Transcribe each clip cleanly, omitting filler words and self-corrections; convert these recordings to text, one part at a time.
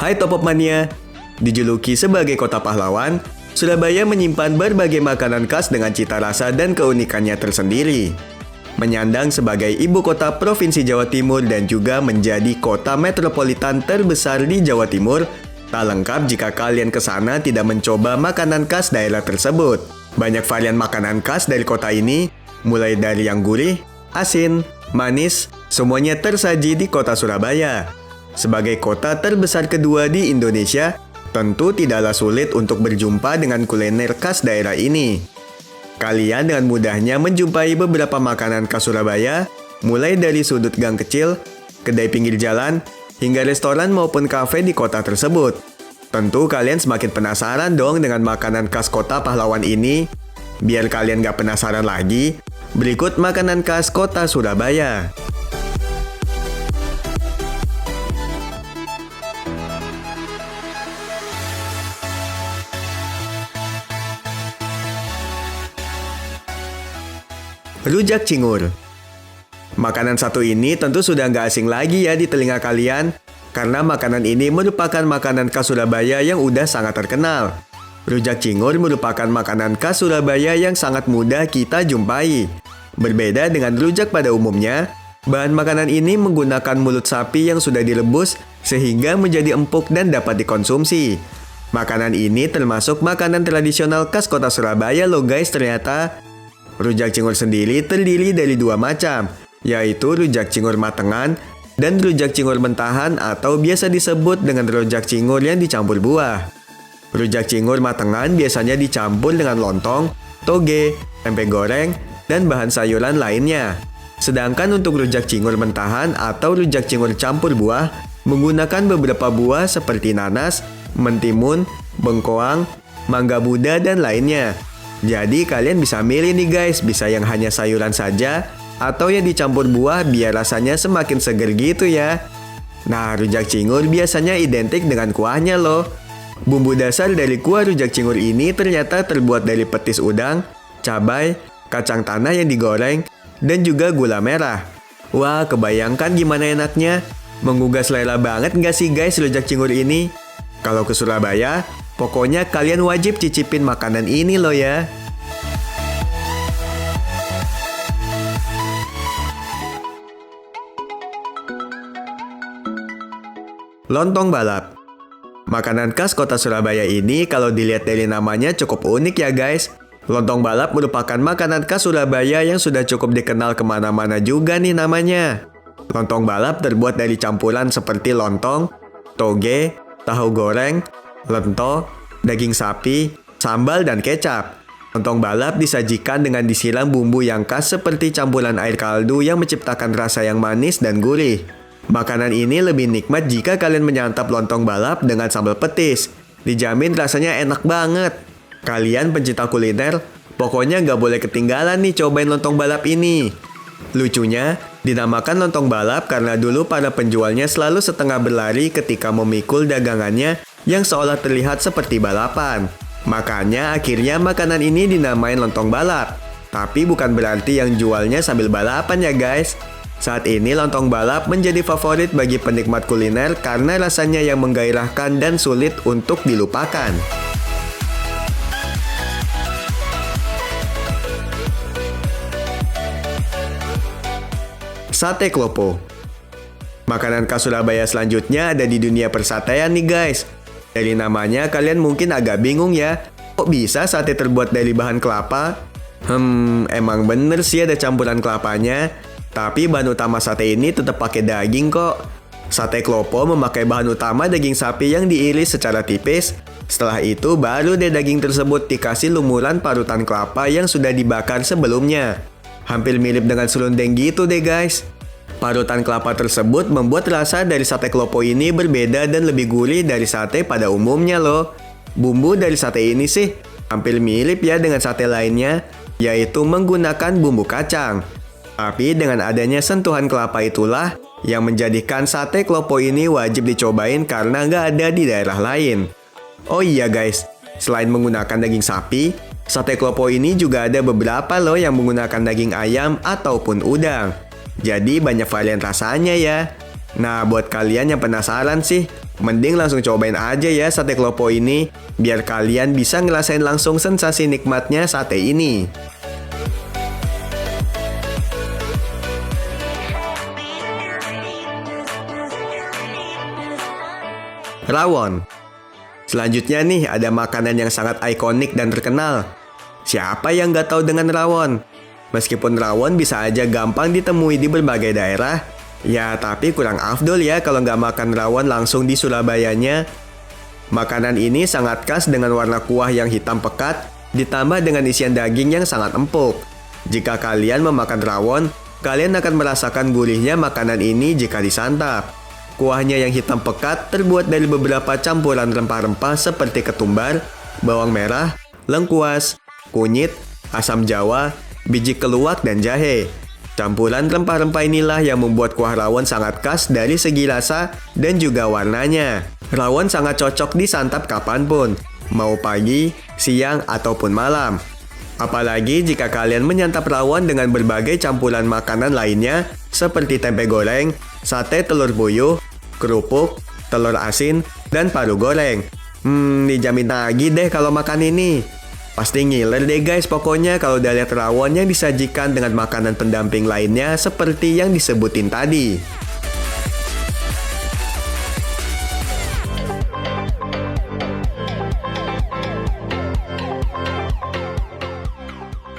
Hai Top Up Mania, dijuluki sebagai kota pahlawan, Surabaya menyimpan berbagai makanan khas dengan cita rasa dan keunikannya tersendiri. Menyandang sebagai ibu kota Provinsi Jawa Timur dan juga menjadi kota metropolitan terbesar di Jawa Timur, tak lengkap jika kalian ke sana tidak mencoba makanan khas daerah tersebut. Banyak varian makanan khas dari kota ini, mulai dari yang gurih, asin, manis, semuanya tersaji di kota Surabaya. Sebagai kota terbesar kedua di Indonesia, tentu tidaklah sulit untuk berjumpa dengan kuliner khas daerah ini. Kalian dengan mudahnya menjumpai beberapa makanan khas Surabaya, mulai dari sudut gang kecil, kedai pinggir jalan, hingga restoran maupun kafe di kota tersebut. Tentu kalian semakin penasaran dong dengan makanan khas kota pahlawan ini. Biar kalian gak penasaran lagi, berikut makanan khas kota Surabaya. Rujak cingur. Makanan satu ini tentu sudah nggak asing lagi ya di telinga kalian, karena makanan ini merupakan makanan khas Surabaya yang udah sangat terkenal. Rujak cingur merupakan makanan khas Surabaya yang sangat mudah kita jumpai. Berbeda dengan rujak pada umumnya, bahan makanan ini menggunakan mulut sapi yang sudah direbus sehingga menjadi empuk dan dapat dikonsumsi. Makanan ini termasuk makanan tradisional khas kota Surabaya loh guys ternyata. Rujak cingur sendiri terdiri dari dua macam, yaitu rujak cingur matengan dan rujak cingur mentahan atau biasa disebut dengan rujak cingur yang dicampur buah. Rujak cingur matengan biasanya dicampur dengan lontong, toge, tempe goreng, dan bahan sayuran lainnya. Sedangkan untuk rujak cingur mentahan atau rujak cingur campur buah, menggunakan beberapa buah seperti nanas, mentimun, bengkoang, mangga muda, dan lainnya. Jadi kalian bisa milih nih guys, bisa yang hanya sayuran saja atau yang dicampur buah biar rasanya semakin seger gitu ya. Nah, rujak cingur biasanya identik dengan kuahnya loh. Bumbu dasar dari kuah rujak cingur ini ternyata terbuat dari petis udang, cabai, kacang tanah yang digoreng, dan juga gula merah. Wah, kebayangkan gimana enaknya? Menggugah selera banget nggak sih guys rujak cingur ini? Kalau ke Surabaya, pokoknya kalian wajib cicipin makanan ini loh ya. Lontong balap. Makanan khas kota Surabaya ini kalau dilihat dari namanya cukup unik ya guys. Lontong balap merupakan makanan khas Surabaya yang sudah cukup dikenal kemana-mana juga nih namanya. Lontong balap terbuat dari campuran seperti lontong, toge, tahu goreng, lento, daging sapi, sambal, dan kecap. Lontong balap disajikan dengan disiram bumbu yang khas seperti campuran air kaldu yang menciptakan rasa yang manis dan gurih. Makanan ini lebih nikmat jika kalian menyantap lontong balap dengan sambal petis. Dijamin rasanya enak banget. Kalian pencinta kuliner, pokoknya nggak boleh ketinggalan nih cobain lontong balap ini. Lucunya, dinamakan lontong balap karena dulu para penjualnya selalu setengah berlari ketika memikul dagangannya yang seolah terlihat seperti balapan. Makanya akhirnya makanan ini dinamain lontong balap. Tapi bukan berarti yang jualnya sambil balapan ya guys. Saat ini lontong balap menjadi favorit bagi penikmat kuliner karena rasanya yang menggairahkan dan sulit untuk dilupakan. Sate klopo. Makanan khas Surabaya selanjutnya ada di dunia persataian nih guys. Dari namanya kalian mungkin agak bingung ya, kok bisa sate terbuat dari bahan kelapa? Emang bener sih ada campuran kelapanya, tapi bahan utama sate ini tetap pakai daging kok. Sate klopo memakai bahan utama daging sapi yang diiris secara tipis. Setelah itu baru deh daging tersebut dikasih lumuran parutan kelapa yang sudah dibakar sebelumnya. Hampir mirip dengan serundeng gitu deh guys. Parutan kelapa tersebut membuat rasa dari sate klopo ini berbeda dan lebih gurih dari sate pada umumnya loh. Bumbu dari sate ini sih hampir mirip ya dengan sate lainnya, yaitu menggunakan bumbu kacang. Tapi dengan adanya sentuhan kelapa itulah yang menjadikan sate klopo ini wajib dicobain karena nggak ada di daerah lain. Oh iya guys, selain menggunakan daging sapi, sate klopo ini juga ada beberapa loh yang menggunakan daging ayam ataupun udang. Jadi banyak varian rasanya ya. Nah buat kalian yang penasaran sih, Mending langsung cobain aja ya sate klopo ini, biar kalian bisa ngerasain langsung sensasi nikmatnya sate ini. Rawon. Selanjutnya nih ada makanan yang sangat ikonik dan terkenal. Siapa yang nggak tahu dengan rawon? Meskipun rawon bisa aja gampang ditemui di berbagai daerah, ya tapi kurang afdol ya kalau nggak makan rawon langsung di Surabayanya. Makanan ini sangat khas dengan warna kuah yang hitam pekat, ditambah dengan isian daging yang sangat empuk. Jika kalian memakan rawon, kalian akan merasakan gurihnya makanan ini jika disantap. Kuahnya yang hitam pekat terbuat dari beberapa campuran rempah-rempah seperti ketumbar, bawang merah, lengkuas, kunyit, asam jawa, biji keluak, dan jahe. Campuran rempah-rempah inilah yang membuat kuah rawon sangat khas dari segi rasa dan juga warnanya. Rawon sangat cocok disantap kapanpun, mau pagi, siang, ataupun malam. Apalagi jika kalian menyantap rawon dengan berbagai campuran makanan lainnya seperti tempe goreng, sate telur puyuh, kerupuk, telur asin, dan paru goreng. Dijamin lagi deh kalau makan ini. Pasti ngiler deh guys pokoknya kalau udah lihat rawon yang disajikan dengan makanan pendamping lainnya seperti yang disebutin tadi.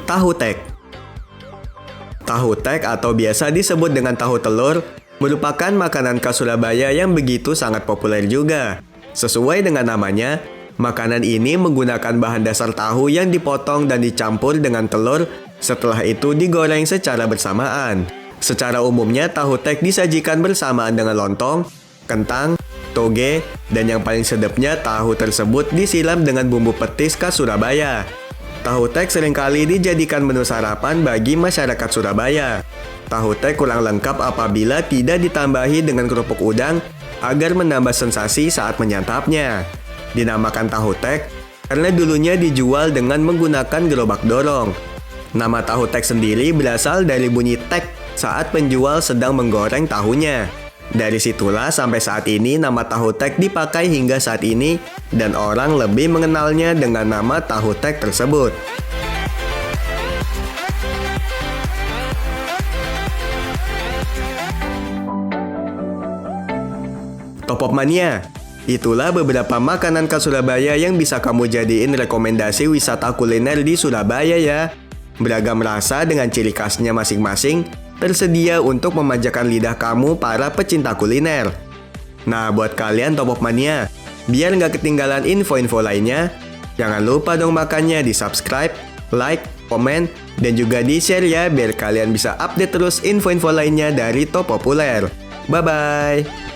Tahu tek. Tahu tek atau biasa disebut dengan tahu telur merupakan makanan khas Surabaya yang begitu sangat populer juga. Sesuai dengan namanya, makanan ini menggunakan bahan dasar tahu yang dipotong dan dicampur dengan telur, setelah itu digoreng secara bersamaan. Secara umumnya tahu tek disajikan bersamaan dengan lontong, kentang, toge, dan yang paling sedapnya tahu tersebut disiram dengan bumbu petis khas Surabaya. Tahu tek seringkali dijadikan menu sarapan bagi masyarakat Surabaya. Tahu tek kurang lengkap apabila tidak ditambahi dengan kerupuk udang agar menambah sensasi saat menyantapnya. Dinamakan tahu tek karena dulunya dijual dengan menggunakan gerobak dorong. Nama tahu tek sendiri berasal dari bunyi tek saat penjual sedang menggoreng tahunya. Dari situlah sampai saat ini nama tahu tek dipakai hingga saat ini dan orang lebih mengenalnya dengan nama tahu tek tersebut. Top of Mania. Itulah beberapa makanan khas Surabaya yang bisa kamu jadiin rekomendasi wisata kuliner di Surabaya ya. Beragam rasa dengan ciri khasnya masing-masing tersedia untuk memanjakan lidah kamu para pecinta kuliner. Nah, buat kalian Top of Mania, biar nggak ketinggalan info-info lainnya, jangan lupa dong makannya di subscribe, like, komen, dan juga di share ya biar kalian bisa update terus info-info lainnya dari Top Populer. Bye-bye!